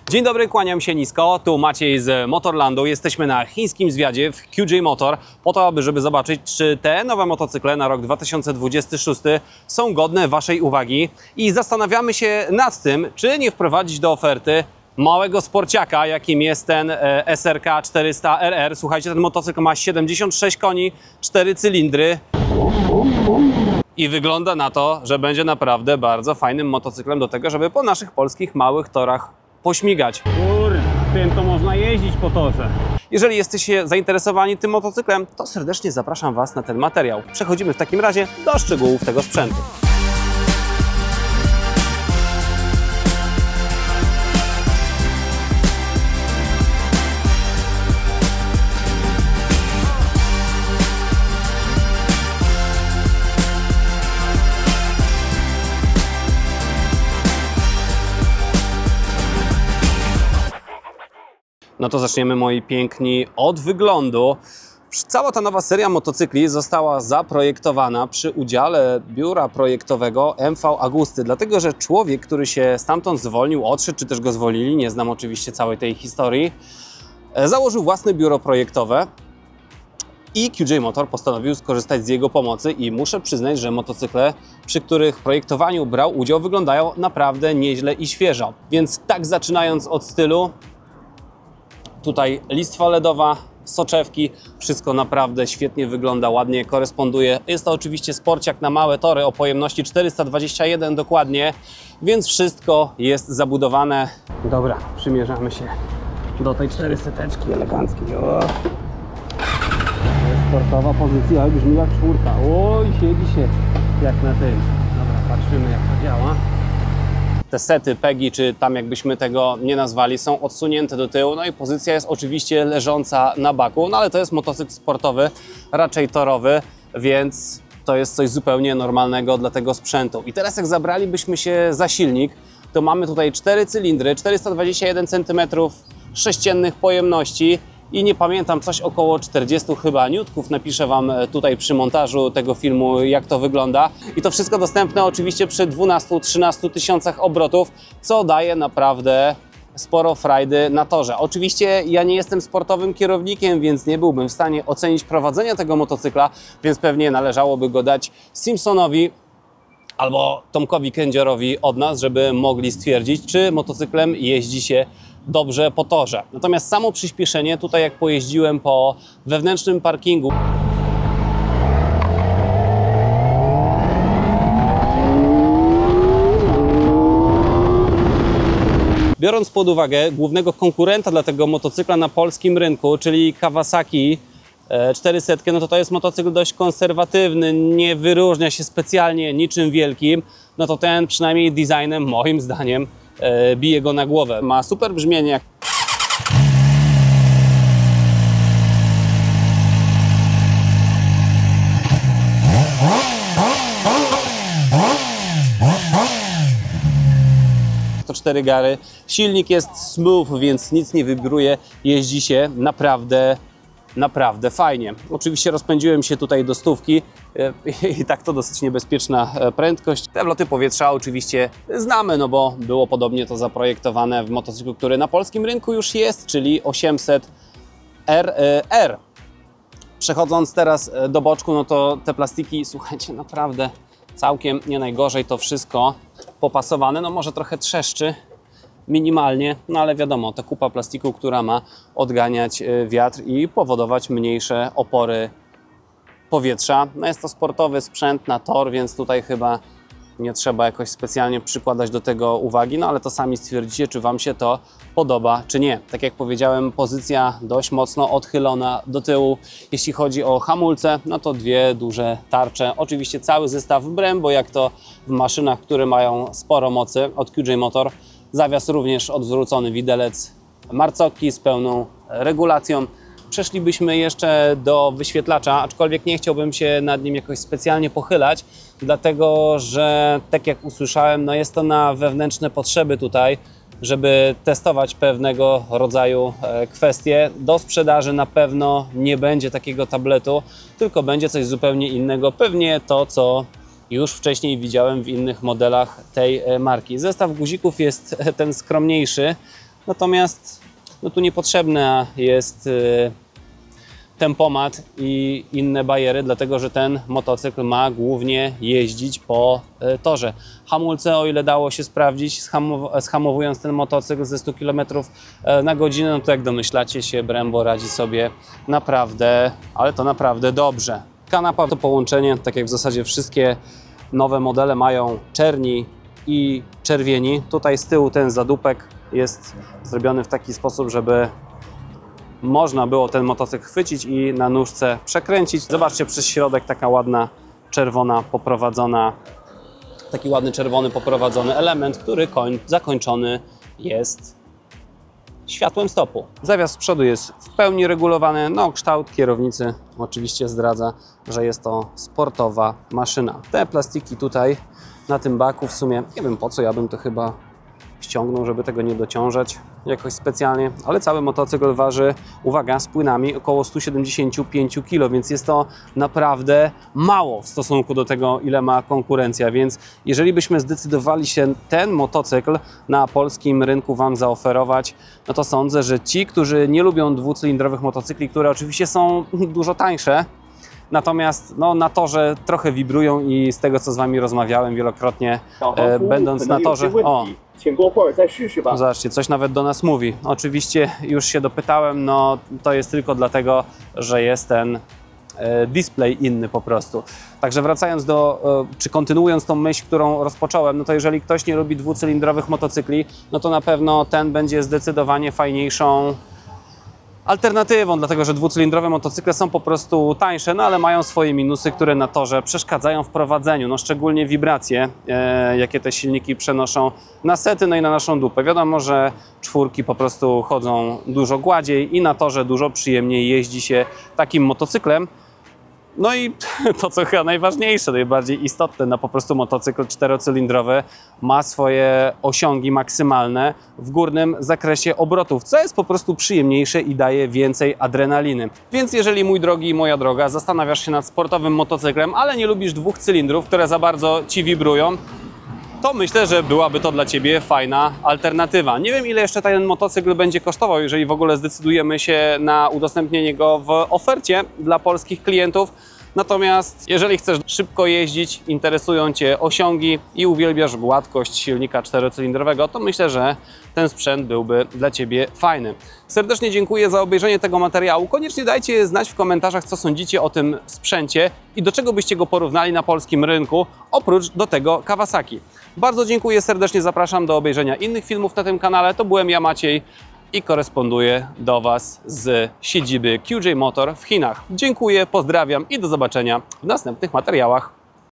Dzień dobry, kłaniam się nisko, tu Maciej z Motorlandu. Jesteśmy na chińskim zwiadzie w QJ Motor po to, żeby zobaczyć, czy te nowe motocykle na rok 2026 są godne Waszej uwagi i zastanawiamy się nad tym, czy nie wprowadzić do oferty małego sporciaka, jakim jest ten SRK 400RR. Słuchajcie, ten motocykl ma 76 koni, 4 cylindry. I wygląda na to, że będzie naprawdę bardzo fajnym motocyklem do tego, żeby po naszych polskich małych torach pośmigać. Kurde, tym to można jeździć po torze. Jeżeli jesteście zainteresowani tym motocyklem, to serdecznie zapraszam Was na ten materiał. Przechodzimy w takim razie do szczegółów tego sprzętu. No to zaczniemy, moi piękni, od wyglądu. Cała ta nowa seria motocykli została zaprojektowana przy udziale biura projektowego MV Agusty, dlatego że człowiek, który się stamtąd zwolnił, odszedł, czy też go zwolnili, nie znam oczywiście całej tej historii, założył własne biuro projektowe i QJ Motor postanowił skorzystać z jego pomocy i muszę przyznać, że motocykle, przy których projektowaniu brał udział, wyglądają naprawdę nieźle i świeżo. Więc tak zaczynając od stylu, tutaj listwa LEDowa, soczewki, wszystko naprawdę świetnie wygląda, ładnie koresponduje. Jest to oczywiście sporciak na małe tory o pojemności 421 dokładnie, więc wszystko jest zabudowane. Dobra, przymierzamy się do tej 400 eleganckiej. O. Sportowa pozycja, ale brzmi jak czwórka. Oj, siedzi się jak na tym. Dobra, patrzymy, jak to działa. Te sety, PEGI, czy tam jakbyśmy tego nie nazwali, są odsunięte do tyłu, no i pozycja jest oczywiście leżąca na baku, no ale to jest motocykl sportowy, raczej torowy, więc to jest coś zupełnie normalnego dla tego sprzętu. I teraz jak zabralibyśmy się za silnik, to mamy tutaj 4 cylindry, 421 cm sześciennych pojemności i nie pamiętam, coś około 40 chyba niutków. Napiszę Wam tutaj przy montażu tego filmu, jak to wygląda. I to wszystko dostępne oczywiście przy 12-13 tysiącach obrotów, co daje naprawdę sporo frajdy na torze. Oczywiście ja nie jestem sportowym kierownikiem, więc nie byłbym w stanie ocenić prowadzenia tego motocykla, więc pewnie należałoby go dać Simpsonowi albo Tomkowi Kędziorowi od nas, żeby mogli stwierdzić, czy motocyklem jeździ się dobrze po torze. Natomiast samo przyspieszenie, tutaj jak pojeździłem po wewnętrznym parkingu, biorąc pod uwagę głównego konkurenta dla tego motocykla na polskim rynku, czyli Kawasaki 400, no to jest motocykl dość konserwatywny, nie wyróżnia się specjalnie niczym wielkim, no to ten przynajmniej designem, moim zdaniem, bije go na głowę. Ma super brzmienie. To 4 gary. Silnik jest smooth, więc nic nie wibruje. Jeździ się naprawdę fajnie. Oczywiście rozpędziłem się tutaj do 100 i tak to dosyć niebezpieczna prędkość. Te wloty powietrza oczywiście znamy, no bo było podobnie to zaprojektowane w motocyklu, który na polskim rynku już jest, czyli 800 RR. Przechodząc teraz do boczku, no to te plastiki, słuchajcie, naprawdę całkiem nie najgorzej to wszystko popasowane. No może trochę trzeszczy minimalnie, no ale wiadomo, to kupa plastiku, która ma odganiać wiatr i powodować mniejsze opory powietrza. No jest to sportowy sprzęt na tor, więc tutaj chyba nie trzeba jakoś specjalnie przykładać do tego uwagi, no ale to sami stwierdzicie, czy Wam się to podoba, czy nie. Tak jak powiedziałem, pozycja dość mocno odchylona do tyłu. Jeśli chodzi o hamulce, no to dwie duże tarcze. Oczywiście cały zestaw Brembo, jak to w maszynach, które mają sporo mocy od QJ Motor. Zawias również odwrócony, widelec Marzocchi z pełną regulacją. Przeszlibyśmy jeszcze do wyświetlacza, aczkolwiek nie chciałbym się nad nim jakoś specjalnie pochylać, dlatego że, tak jak usłyszałem, no jest to na wewnętrzne potrzeby tutaj, żeby testować pewnego rodzaju kwestie. Do sprzedaży na pewno nie będzie takiego tabletu, tylko będzie coś zupełnie innego. Pewnie to, co już wcześniej widziałem w innych modelach tej marki. Zestaw guzików jest ten skromniejszy, Natomiast no tu niepotrzebna jest tempomat i inne bariery, dlatego że ten motocykl ma głównie jeździć po torze. Hamulce, o ile dało się sprawdzić, zhamowując ten motocykl ze 100 km na godzinę, no to jak domyślacie się, Brembo radzi sobie naprawdę, ale to naprawdę dobrze. Kanapa to połączenie, tak jak w zasadzie wszystkie nowe modele mają czerni i czerwieni. Tutaj z tyłu ten zadupek jest zrobiony w taki sposób, żeby można było ten motocykl chwycić i na nóżce przekręcić. Zobaczcie, przez środek taka ładna czerwona poprowadzona, taki ładny czerwony poprowadzony element, który zakończony jest światłem stopu. Zawias z przodu jest w pełni regulowany. No, kształt kierownicy oczywiście zdradza, że jest to sportowa maszyna. Te plastiki tutaj na tym baku w sumie, nie wiem po co, ja bym to chyba ściągnął, żeby tego nie dociążać jakoś specjalnie, ale cały motocykl waży, uwaga, z płynami około 175 kg, więc jest to naprawdę mało w stosunku do tego, ile ma konkurencja, więc jeżeli byśmy zdecydowali się ten motocykl na polskim rynku Wam zaoferować, no to sądzę, że ci, którzy nie lubią dwucylindrowych motocykli, które oczywiście są dużo tańsze, natomiast no, na torze trochę wibrują i z tego, co z Wami rozmawiałem wielokrotnie, będąc na torze... O, zobaczcie, coś nawet do nas mówi. Oczywiście już się dopytałem, no to jest tylko dlatego, że jest ten display inny po prostu. Także wracając czy kontynuując tą myśl, którą rozpocząłem, no to jeżeli ktoś nie lubi dwucylindrowych motocykli, no to na pewno ten będzie zdecydowanie fajniejszą alternatywą, dlatego że dwucylindrowe motocykle są po prostu tańsze, no ale mają swoje minusy, które na torze przeszkadzają w prowadzeniu, no szczególnie wibracje, jakie te silniki przenoszą na sety, no i na naszą dupę. Wiadomo, że czwórki po prostu chodzą dużo gładziej i na torze dużo przyjemniej jeździ się takim motocyklem. No i to, co chyba najważniejsze, najbardziej istotne, no po prostu motocykl czterocylindrowy ma swoje osiągi maksymalne w górnym zakresie obrotów, co jest po prostu przyjemniejsze i daje więcej adrenaliny. Więc jeżeli, mój drogi i moja droga, zastanawiasz się nad sportowym motocyklem, ale nie lubisz dwóch cylindrów, które za bardzo Ci wibrują, to myślę, że byłaby to dla Ciebie fajna alternatywa. Nie wiem, ile jeszcze ten motocykl będzie kosztował, jeżeli w ogóle zdecydujemy się na udostępnienie go w ofercie dla polskich klientów. Natomiast jeżeli chcesz szybko jeździć, interesują Cię osiągi i uwielbiasz gładkość silnika czterocylindrowego, to myślę, że ten sprzęt byłby dla Ciebie fajny. Serdecznie dziękuję za obejrzenie tego materiału. Koniecznie dajcie znać w komentarzach, co sądzicie o tym sprzęcie i do czego byście go porównali na polskim rynku, oprócz do tego Kawasaki. Bardzo dziękuję, serdecznie zapraszam do obejrzenia innych filmów na tym kanale. To byłem ja, Maciej, i koresponduję do Was z siedziby QJ Motor w Chinach. Dziękuję, pozdrawiam i do zobaczenia w następnych materiałach.